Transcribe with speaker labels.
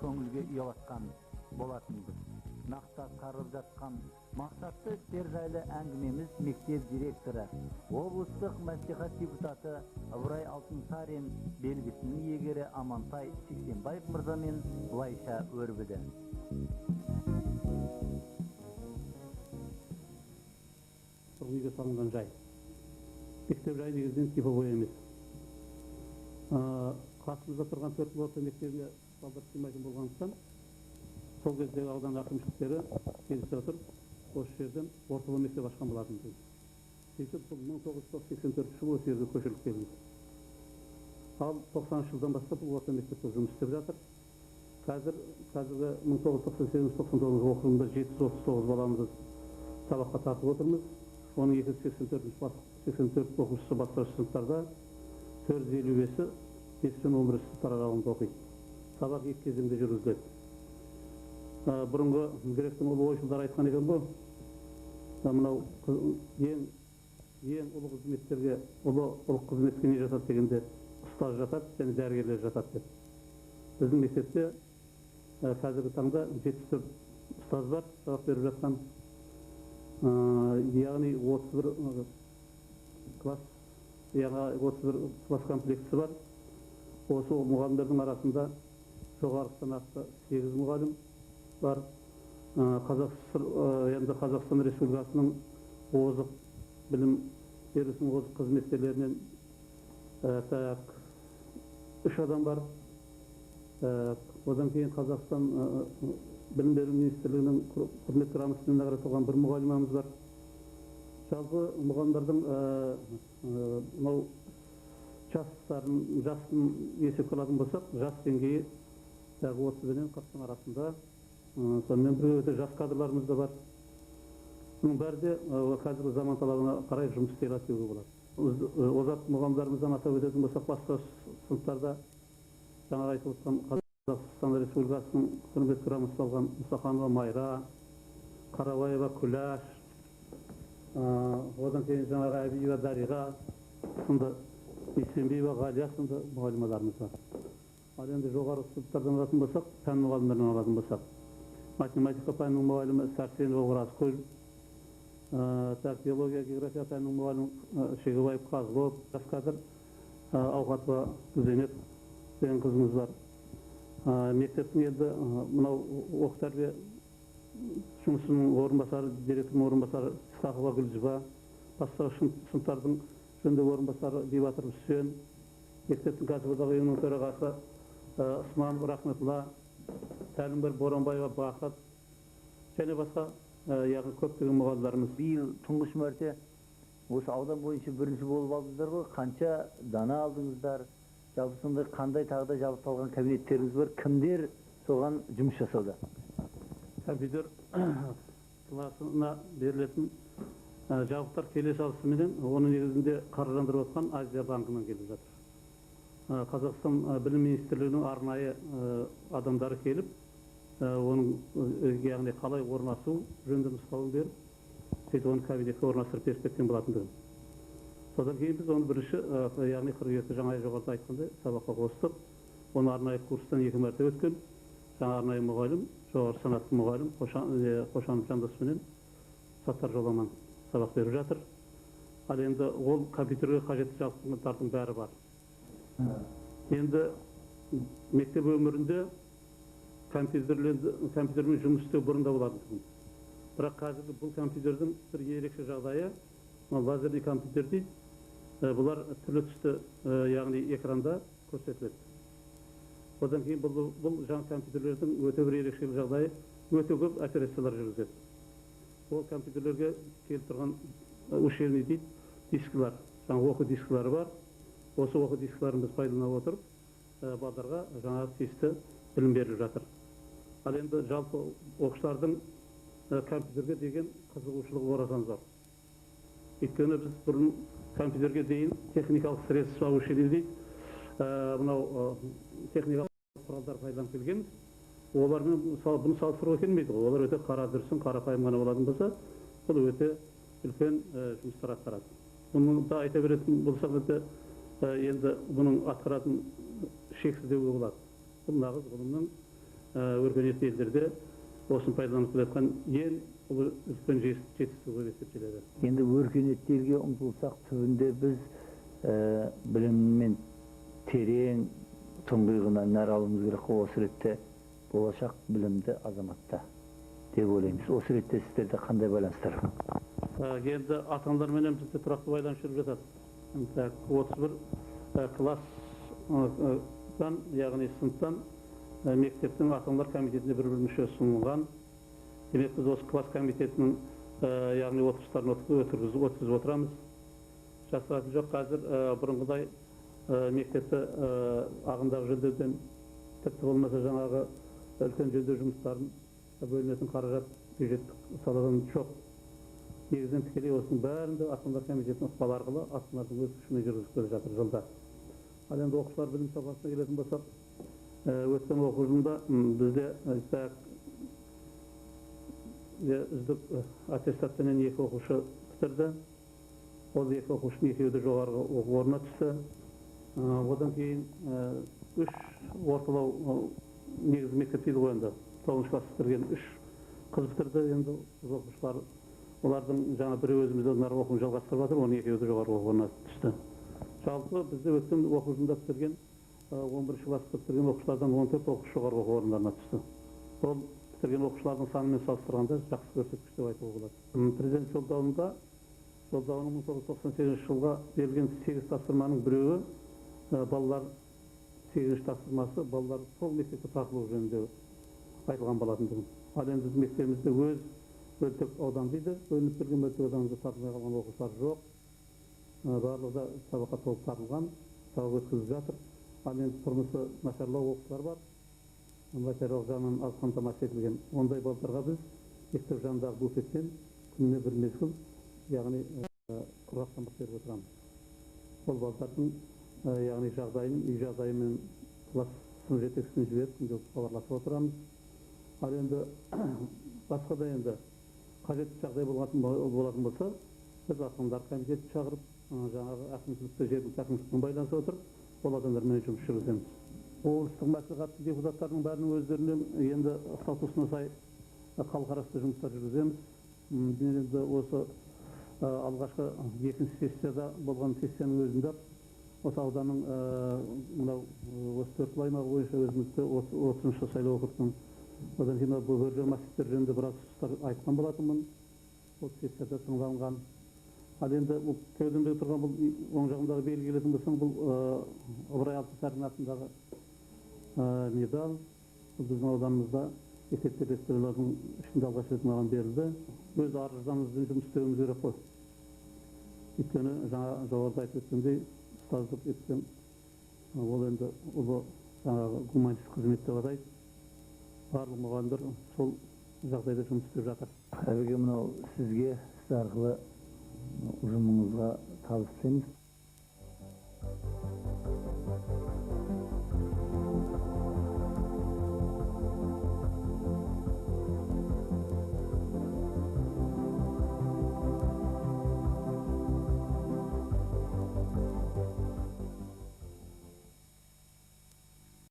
Speaker 1: көңілге ұялатқан болатынбыз. Нақты атқарылып жатқан мақсатты істер жайлы әңгімеміз мектеп директоры, облыстық мәслихат депутаты Ыбырай Алтынсарин белгісінің иегері Амантай Сексенбаев мырзамен былайша өрбіді.
Speaker 2: Үйге салынған жай. Мектеп жай негізінен типовой емес. Қасымызда тұрған 4 орта мектебіне балдар сыймайтын болғандықтан, сол кездегі аудан әкімшіліктері келісе отырып, осы жерден орталық мектеп ашқан болатын. Сөйтіп, 1984 жылы осы жерге көшіріліп келді. Ал 90 жылдан бастап бұл орта мектепте жұмыс істеп жатыр. Қазіргі 1998-99 оқырында 739 баламызды сабаққа тартып отырмыз. Оның 284 оқушысы бастауыш сыныптарда, 455-і 5-11 сыныптар аралығында оқиды. Сабақ 2 кезеңде жүргізіледі. Бұрынғы Гректің ұлы ойшылдар айтқан екен бұл, мынау ең ұлы қызметтерге, ұлы қызметке не жатады дегенде, ұстаз жатады, және дәрігерлер жатады деп. Біздің мектепте қазіргі таңда 74 ұстаз бар, сабақ беріп жатқан. Яғни 31 класс комплексі бар. Осы мұғалімдердің арасында жоғары санатты 8 мұғалім бар. Қазақстан Республикасының озық білім берудің озық қызметкерлерінен 3 адам бар. Одан кейін Қазақстан Білім беру министрлігінің құрмет грамотасымен наградталған 1 мұғаліміміз бар. Жалпы мұғалімдердің жастың есепке алатын болсақ, жас деңгейі 30 пен 40 арасында. Сонымен бірге өте жас кадрларымыз да бар. Бұның бәрі де қазіргі заман талабына қарай жұмыс істей алады деуге болады. Озат мұғалімдерімізден атап өтетін болсақ, басқа сыныптарда жаңа айтып отқан Қазақстан Республикасының құрмет грамотасы алған Мұсаханова Майра, Қарабаева Күләш, одан кейін жаңағы Әбиева Дариға сынды, Исенбиева Ғалия сынды мұғалималарымыз бар. Ал енді жоғары сыныптардан алатын болсақ, пән мұғалімдерінен алатын болсақ, математика пәнінің мұғалімі Сәрсенова Оразкүл, биология, география пәнінің мұғалімі Шегебаев Қазылов, жас кадр Ауқатова Күземет деген қызымыз бар. Мектептің енді мынау оқу тәрбие жұмысының орынбасары, директорының орынбасары Исқақова Гүлжіба, бастауыш сыныптардың жөндеу орынбасары Бейбатыр Үсен, мектептің кәсіподақ ұйымының төрағасы Усманов Рахметулла, Тәлімбір Боранбаева Бақыт, және басқа яғни көптеген мұғалімдеріміз.
Speaker 1: Биыл тұңғыш мәрте осы аудан бойынша бірінші болып алдыңыздар ғой, қанша дана алдыңыздар? Жалпы сондай қандай тағда жабдықталған кабинеттеріңіз бар, кімдер соған жұмыс жасауда?
Speaker 2: Компьютер класына берілетін жабдықтар келесі алысыменен, оның негізінде қаржыландырып отқан Азия банкынан келіп жатыр. Қазақстан білім министрлігінің арнайы адамдары келіп, оның яғни қалай орнасу жөнінде нұсқауын беріп, сөйтіп оны кабинетке орнастырып беріп кеткен болатындығын. Содан кейін біз оны бірінші, яғни қыркүйекте жаңа жоғарыда айтқандай сабаққа қостық. Оны арнайы курстан 2 мәрте өткен. Жаңа арнайы мұғалім, жоғары санатты мұғалім, Қошанов Жандосменен Саттар Жоламан сабақ беріп жатыр. Ал енді ол компьютерге қажетті жабдықтардың бәрі бар. Енді мектеп өмірінде компьютермен жұмыс істеу бұрында болатын. Бірақ қазіргі бұл компьютердің бір ерекше жағдайы, лазерный компьютер дейді. Бұлар түрлі түсті, яғни экранда көрсетіледі. Одан кейін бұл жаңа компьютерлердің өте бір ерекшелік жағдайы, өте көп операциялар жүргізеді. Ол компьютерлерге келіп тұрған учебный дейді, дискілер, жаңа оқу дискілері бар. Осы оқу дискілерін біз пайдалана отырып, балдарға жаңа тиісті білім беріп жатыр. Ал енді жалпы оқушылардың компьютерге деген қызығушылығы орасан зор. Өйткені біз бұрын компьютерге дейін техникалық средства обучения дейді, мынау техникалық құралдар пайдаланып келгенбіз. Олармен бұны салыстыруға келмейді. Олар өте қара дүрсін, қарапайым ғана болатын болса, бұл өте үлкен жұмыстар атқарады. Бұны да айта беретін болсақ, енді бұның атқаратын шексіз деуге болады. Бұл нағыз ғылымның өркениетті елдерде осыны пайдаланып келе жатқан ең ұлы үлкен жетістік болып есептеледі.
Speaker 1: Енді өркениетті елге ұмтылсақ, түбінде біз біліммен терең тұңғиығынан нәр алуымыз керек қой. Осы ретте болашақ білімді азаматта деп ойлаймыз. Осы ретте сіздерде қандай байланыстар?
Speaker 2: Енді ата-аналарменен бізде тұрақты байланыс жүріп жатады. 31 класстан, яғни сыныптан мектептің ата-аналар комитетіне бір мүше ұсынылған. Демек біз осы класс комитетінің яғни отырыстарын өткізіп отырамыз. Жасыратын жоқ, қазір бұрынғыдай мектепті ағымдағы жөндеуден, тіпті болмаса жаңағы үлкен жөндеу жұмыстарын бөлінетін қаражат бюджеттік саладан жоқ. Негізінен тікелей осының бәрінде ата-аналар комитетінің ықпалы арқылы ата-аналардың өз күшімен жүргізіп келе жатыр жылда. Ал енді оқушылар білім сапасына келетін болсақ, өткен оқу жылында бізде үздік аттестатпенен 2 оқушы бітірді. Ол 2 оқушының 2-еуі де жоғарғы оқу орнына түсті. Одан кейін 3 орталау негізгі мектеп дейді ғой енді. 9 класс бітірген 3 қыз бітірді. Енді оқушылар, олардың жаңа бірі өзіміздің оқуын жалғастырып жатыр, оның 2-еуі де жоғарғы оқу орнына түсті. Жалпы бізде өткен оқу жылында бітірген 11 класс бітірген оқушылардан 14 оқушы жоғарғы оқу орындарына түсті. Ол бітірген оқушылардың санымен салыстырғанда жақсы көрсеткіш деп айтуға болады. Президент жолдауының 1998 жылға берілген 8 тапсырманың біреуі балалар 8-ші тапсырмасы балалар сол мектепке тартылу жөнінде айтылған болатындығы. Ал енді біздің мектебімізде өз мөлтек аудан дейді, бөлініп берген мөлтек ауданында тартылмай қалған оқушылар жоқ. Барлығы да сабаққа толып тартылған, сабақ өткізіп жатыр. Ал енді тұрмысы нашарлау оқушылар бар, материалдық жағынан аз қамтамасыз етілген. Ондай балаларға біз мектеп жанындағы буфеттен күніне бір мезгіл, яғни құрғақ тамақ беріп отырамыз. Ол балалардың яғни жағдайын, үй жағдайымен класс сынып жетекшісіне жіберіп, күнделікті хабарласып отырамыз. Ал енді басқа да енді қажетті жағдай болатын болса, біз ата-аналар комитетін шақырып, жаңағы әкімшілікті, жергілікті әкімшілікпен байланысып отырып, ол адамдармен жұмыс жүргіземіз. Облыстық мәслихаттың депутаттарының бәрінің өздерінен енді статусына сай халықаралық жұмыстар жүргіземіз. Енді осы алғашқы 2-ші сессияда болған сессияның өзінде осы ауданның мынау осы 4 аймағы бойынша өзімізді 30-шы сайлау округтың одан кейін бөлген массивтер жөнінде біраз ұсыныстар айтқан болатынмын. Ол сессияда тыңдалған. Ал енді бұл кеудемде тұрған бұл оң жағындағы белгі келетін болсаң, бұл Ыбырай Алтынсарин атындағы медаль. Біздің ауданымызда мектептер республикалардың ішінде алғаш рет маған берілді. Өз арызымызбен жұмыс істеуіміз керек қой. Өйткені жаңа жоғарыда айтып өткендей ұстаздық еткен ол енді ұлы жаңағы гуманист қызмет деп атайды. Барлық мұғалімдер сол жағдайда жұмыс істеп жатыр.
Speaker 1: Әбеке, мынау сізге, сіз арқылы ұжымыңызға табыс тілейміз.